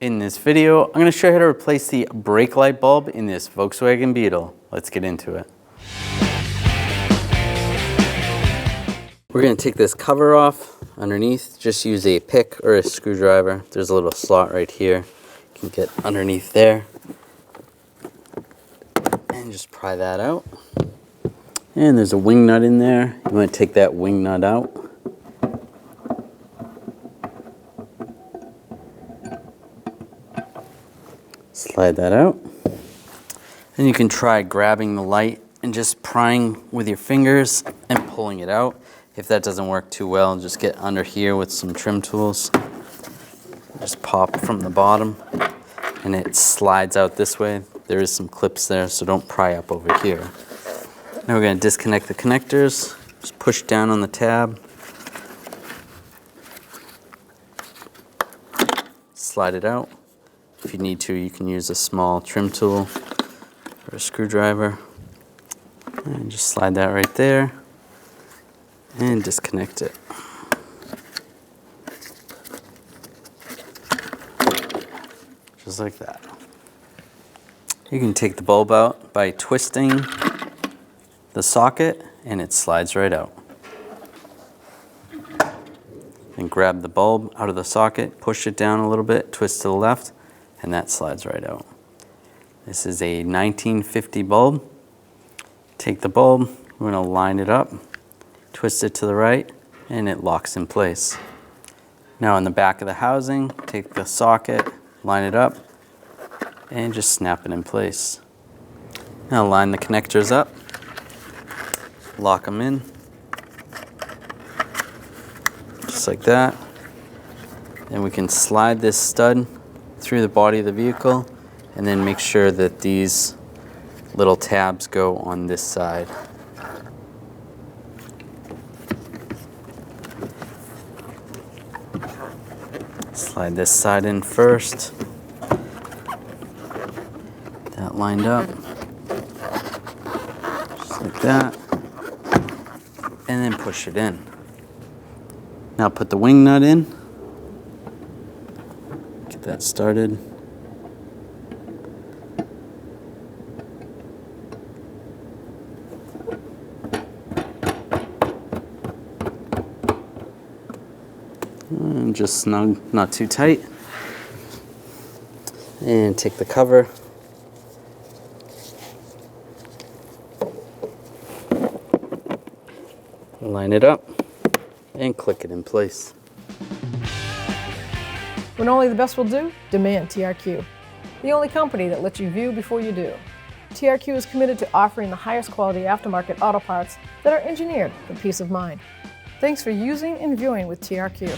In this video, I'm going to show you how to replace the brake light bulb in this Volkswagen Beetle. Let's get into it. We're going to take this cover off underneath. Just use a pick or a screwdriver. There's a little slot right here. You can get underneath there. And just pry that out. And there's a wing nut in there. You want to take that wing nut out. Slide that out. Then you can try grabbing the light and just prying with your fingers and pulling it out. If that doesn't work too well, just get under here with some trim tools. Just pop from the bottom and it slides out this way. There is some clips there, so don't pry up over here. Now we're going to disconnect the connectors. Just push down on the tab. Slide it out. If you need to, you can use a small trim tool or a screwdriver. And just slide that right there and disconnect it. Just like that. You can take the bulb out by twisting the socket and it slides right out. And grab the bulb out of the socket, push it down a little bit, twist to the left, and that slides right out. This is a 1950 bulb. Take the bulb, we're going to line it up, twist it to the right, and it locks in place. Now on the back of the housing, take the socket, line it up, and just snap it in place. Now line the connectors up, lock them in, just like that. And we can slide this stud through the body of the vehicle and then make sure that these little tabs go on this side. Slide this side in first. That lined up. Just like that. And then push it in. Now put the wing nut in. Get that started. And just snug, not too tight. And take the cover. Line it up and click it in place. When only the best will do, demand TRQ. The only company that lets you view before you do. TRQ is committed to offering the highest quality aftermarket auto parts that are engineered for peace of mind. Thanks for using and viewing with TRQ.